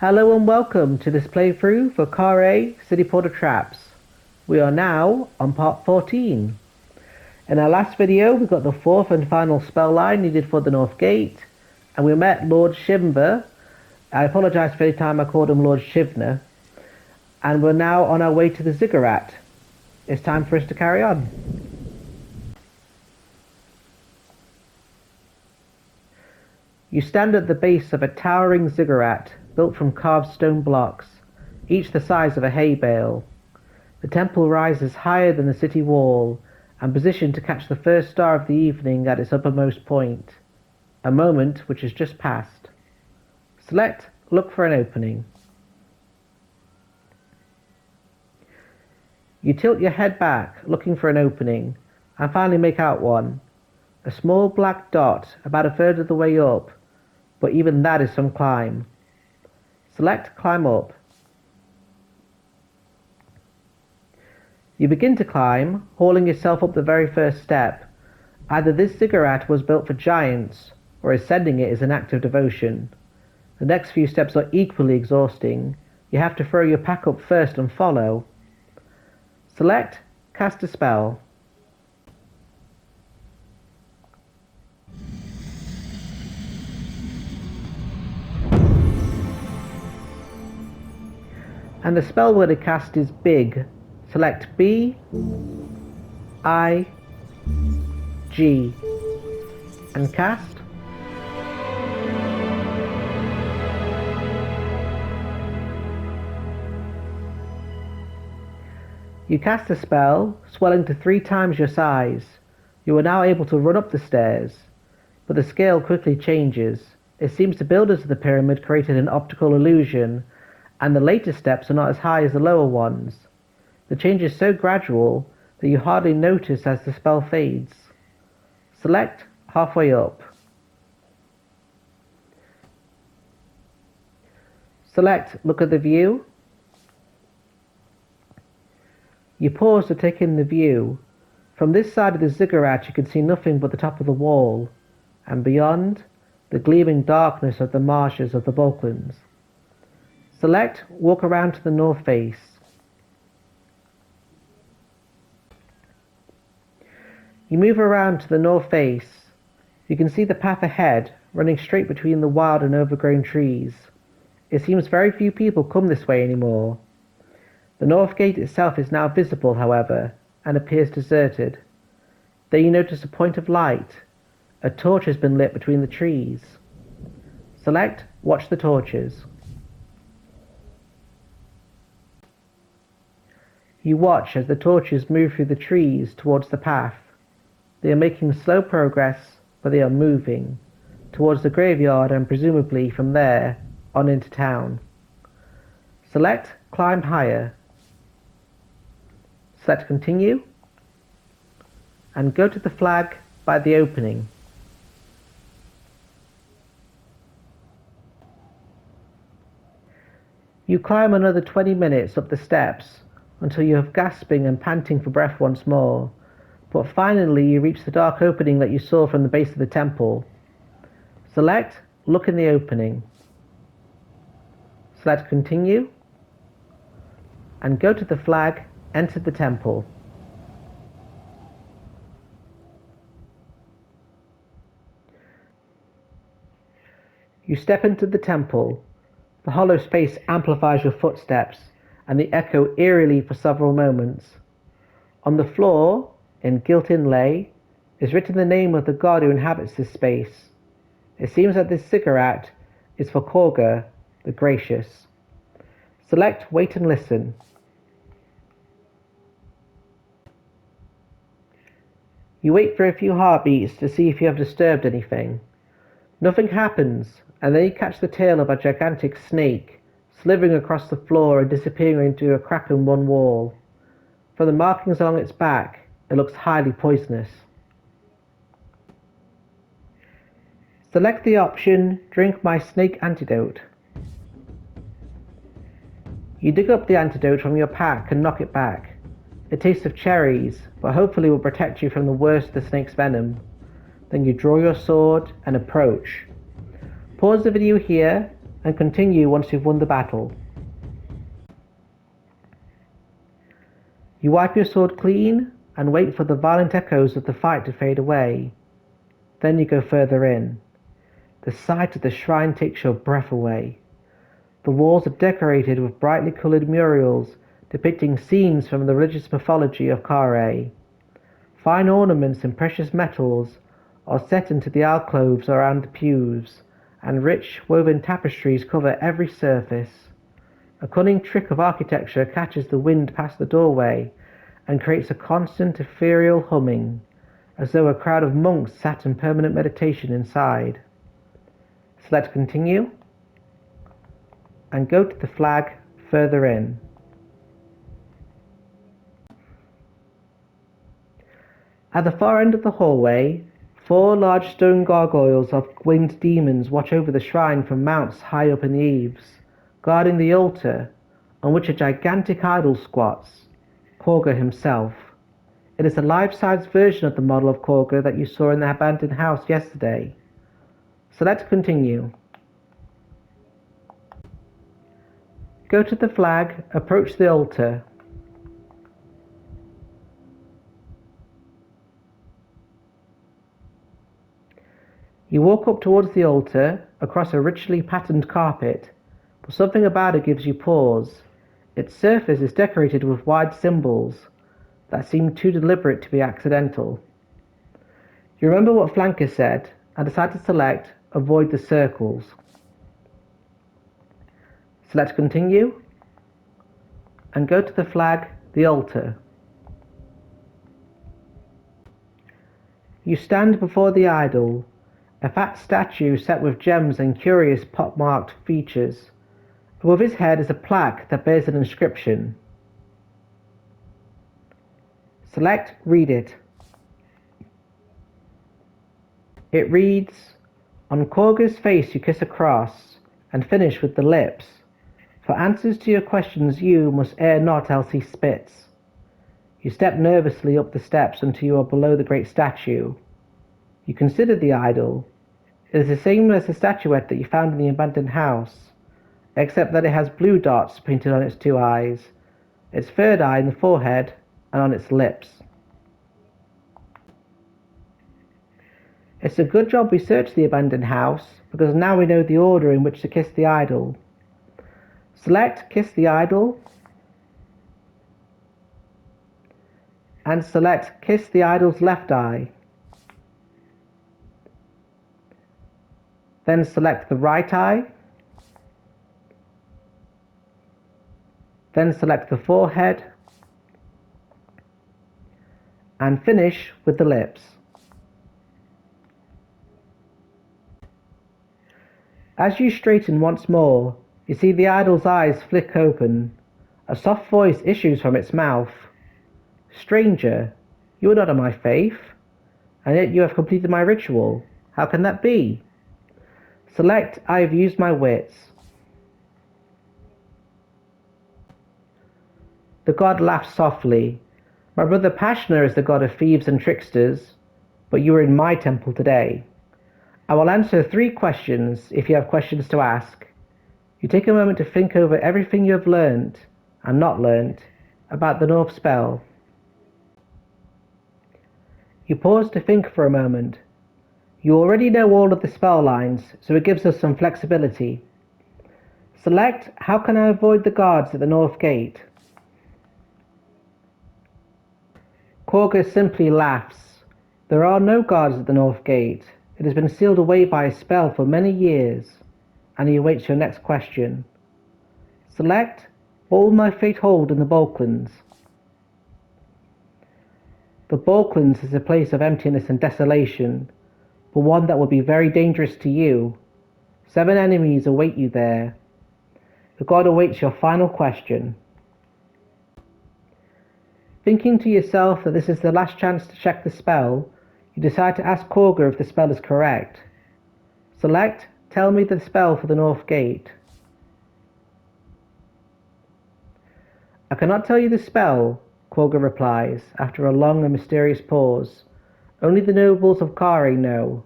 Hello and welcome to this playthrough for Khare City Porter Traps. We are now on part 14. In our last video we got the fourth and final spell line needed for the North Gate, and we met Lord Shivner. I apologise for any time I called him Lord Shivner. And we're now on our way to the Ziggurat. It's time for us to carry on. You stand at the base of a towering ziggurat built from carved stone blocks, each the size of a hay bale. The temple rises higher than the city wall and positioned to catch the first star of the evening at its uppermost point, a moment which has just passed. Select Look for an opening. You tilt your head back, looking for an opening, and finally make out one. A small black dot about a third of the way up, but even that is some climb. Select Climb Up. You begin to climb, hauling yourself up the very first step. Either this ziggurat was built for giants, or ascending it is an act of devotion. The next few steps are equally exhausting. You have to throw your pack up first and follow. Select Cast a Spell. And the spell word to cast is Big. Select B, I, G, and cast. You cast a spell, swelling to 3 times your size. You are now able to run up the stairs, but the scale quickly changes. It seems the builders of the pyramid created an optical illusion, and the later steps are not as high as the lower ones. The change is so gradual that you hardly notice as the spell fades. Select Halfway Up. Select Look at the View. You pause to take in the view. From this side of the ziggurat you can see nothing but the top of the wall, and beyond, the gleaming darkness of the marshes of the Balkans. Select Walk around to the north face. You move around to the north face. You can see the path ahead, running straight between the wild and overgrown trees. It seems very few people come this way anymore. The north gate itself is now visible, however, and appears deserted. Then you notice a point of light. A torch has been lit between the trees. Select Watch the Torches. You watch as the torches move through the trees towards the path. They are making slow progress, but they are moving towards the graveyard and presumably from there on into town. Select Climb Higher. Select Continue, and go to the flag by the opening. You climb another 20 minutes up the steps until you are gasping and panting for breath once more, but finally you reach the dark opening that you saw from the base of the temple. Select Look in the Opening. Select Continue, and go to the flag, enter the temple. You step into the temple. The hollow space amplifies your footsteps, and they echo eerily for several moments. On the floor, in gilt inlay, is written the name of the god who inhabits this space. It seems that this ziggurat is for Courga, the Gracious. Select Wait and Listen. You wait for a few heartbeats to see if you have disturbed anything. Nothing happens, and then you catch the tail of a gigantic snake, slithering across the floor and disappearing into a crack in one wall. From the markings along its back, it looks highly poisonous. Select the option Drink My Snake Antidote. You dig up the antidote from your pack and knock it back. It tastes of cherries, but hopefully will protect you from the worst of the snake's venom. Then you draw your sword and approach. Pause the video here and continue once you've won the battle. You wipe your sword clean and wait for the violent echoes of the fight to fade away. Then you go further in. The sight of the shrine takes your breath away. The walls are decorated with brightly coloured murals depicting scenes from the religious mythology of Khare. Fine ornaments and precious metals are set into the alcoves around the pews, and rich woven tapestries cover every surface. A cunning trick of architecture catches the wind past the doorway and creates a constant ethereal humming, as though a crowd of monks sat in permanent meditation inside. Select Continue, and go to the flag further in. At the far end of the hallway, 4 large stone gargoyles of winged demons watch over the shrine from mounts high up in the eaves, guarding the altar, on which a gigantic idol squats, Courga himself. It is a life-size version of the model of Courga that you saw in the abandoned house yesterday. Select Continue. Go to the flag, approach the altar. You walk up towards the altar, across a richly patterned carpet, but something about it gives you pause. Its surface is decorated with wide symbols that seem too deliberate to be accidental. You remember what Flanker said, and decide to select Avoid the Circles. Select Continue, and go to the flag, the altar. You stand before the idol, a fat statue set with gems and curious pockmarked features. Above his head is a plaque that bears an inscription. Select Read it. It reads, "On Courga's face you kiss a cross, and finish with the lips. For answers to your questions you must err not, else he spits." You step nervously up the steps until you are below the great statue. You consider the idol. It is the same as the statuette that you found in the abandoned house, except that it has blue dots painted on its 2 eyes, its 3rd eye in the forehead, and on its lips. It's a good job we searched the abandoned house, because now we know the order in which to kiss the idol. Select Kiss the Idol, and select Kiss the idol's left eye. Then select the right eye. Then select the forehead. And finish with the lips. As you straighten once more, you see the idol's eyes flick open. A soft voice issues from its mouth. "Stranger, you are not of my faith, and yet you have completed my ritual. How can that be?" Select I have used my wits. The god laughs softly. "My brother Pashna is the god of thieves and tricksters, but you are in my temple today. I will answer 3 questions if you have questions to ask. You take a moment to think over everything you have learned, and not learned, about the North spell." You pause to think for a moment. You already know all of the spell lines, so it gives us some flexibility. Select How can I avoid the guards at the North Gate? Courga simply laughs. There are no guards at the North Gate. It has been sealed away by a spell for many years, and he awaits your next question. Select All my fate hold in the Balkans. The Balkans is a place of emptiness and desolation, but one that will be very dangerous to you. 7 enemies await you there. The god awaits your final question. Thinking to yourself that this is the last chance to check the spell, you decide to ask Courga if the spell is correct. Select Tell me the spell for the North Gate. "I cannot tell you the spell," Courga replies, after a long and mysterious pause. "Only the nobles of Khare know.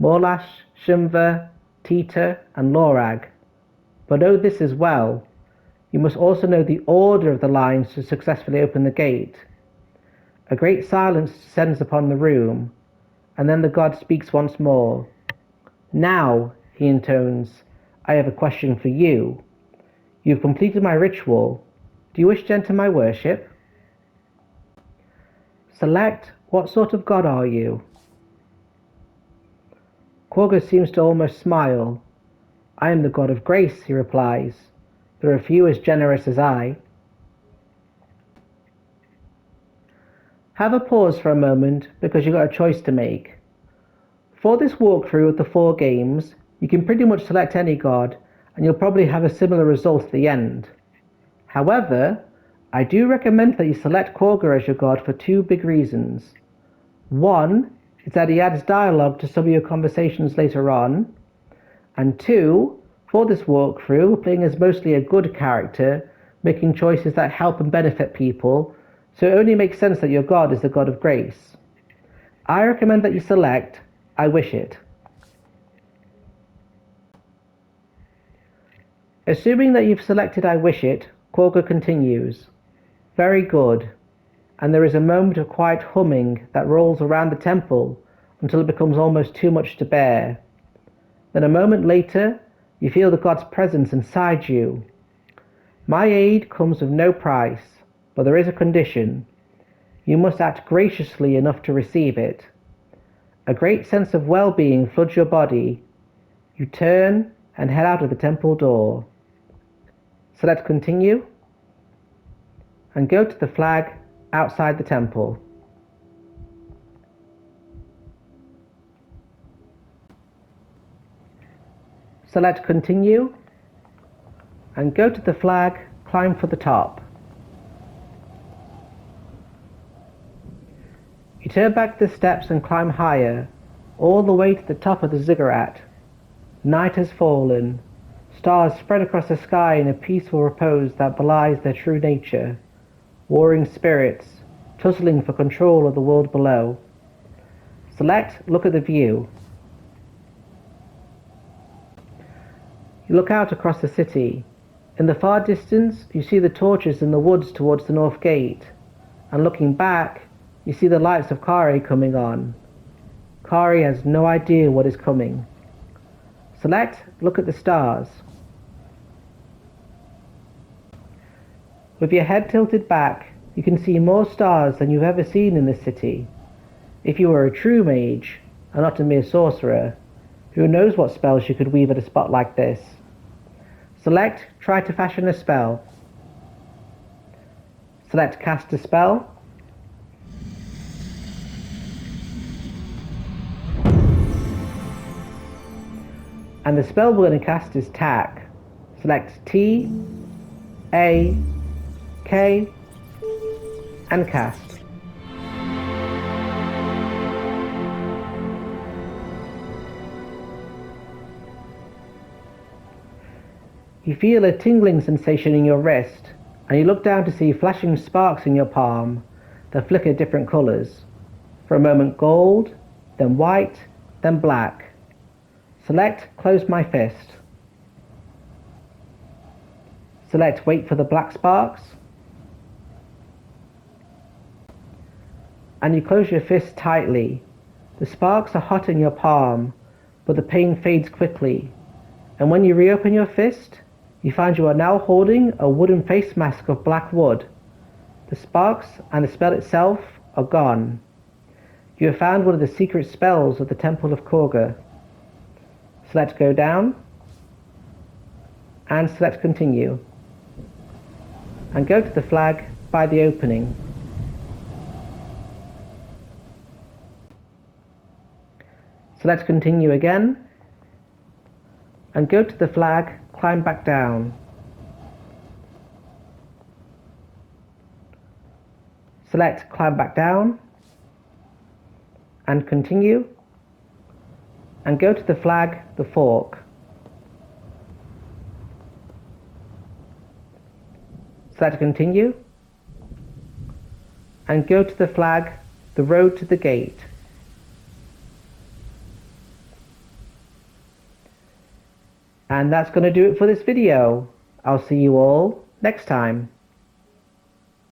Morlash, Shimva, Tita, and Lorag. But know this as well. You must also know the order of the lines to successfully open the gate. A great silence descends upon the room, and then the god speaks once more. Now, he intones, I have a question for you. You've completed my ritual. Do you wish to enter my worship? Select what sort of god are you? Courga seems to almost smile. I am the god of grace, he replies. There are few as generous as I. Have a pause for a moment because you've got a choice to make. For this walkthrough of the 4 games, you can pretty much select any god and you'll probably have a similar result at the end. However, I do recommend that you select Courga as your god for 2 big reasons. One is that he adds dialogue to some of your conversations later on, and 2, for this walkthrough, we're playing as mostly a good character, making choices that help and benefit people, so it only makes sense that your god is the god of grace. I recommend that you select I wish it. Assuming that you've selected I wish it, Courga continues. Very good. And there is a moment of quiet humming that rolls around the temple until it becomes almost too much to bear. Then a moment later, you feel the god's presence inside you. My aid comes with no price, but there is a condition. You must act graciously enough to receive it. A great sense of well-being floods your body. You turn and head out of the temple door. Select Continue, and go to the flag outside the temple. Select Continue, and go to the flag, climb for the top. You turn back the steps and climb higher, all the way to the top of the Ziggurat. Night has fallen. Stars spread across the sky in a peaceful repose that belies their true nature. Warring spirits, tussling for control of the world below. Select Look at the view. You look out across the city. In the far distance, you see the torches in the woods towards the north gate. And looking back, you see the lights of Khare coming on. Khare has no idea what is coming. Select Look at the stars. With your head tilted back, you can see more stars than you've ever seen in this city. If you were a true mage, and not a mere sorcerer, who knows what spells you could weave at a spot like this. Select Try to fashion a spell. Select Cast a spell. And the spell we're going to cast is Tack. Select T, A, K, and cast. You feel a tingling sensation in your wrist, and you look down to see flashing sparks in your palm that flicker different colors. For a moment gold, then white, then black. Select Close my fist. Select Wait for the black sparks. And you close your fist tightly. The sparks are hot in your palm, but the pain fades quickly. And when you reopen your fist, you find you are now holding a wooden face mask of black wood. The sparks and the spell itself are gone. You have found one of the secret spells of the Temple of Courga. Select Go Down, and select Continue, and go to the flag by the opening. Select Continue again, and go to the flag, climb back down. Select Climb back down, and Continue, and go to the flag, the fork. Select Continue, and go to the flag, the road to the gate. And that's going to do it for this video. I'll see you all next time.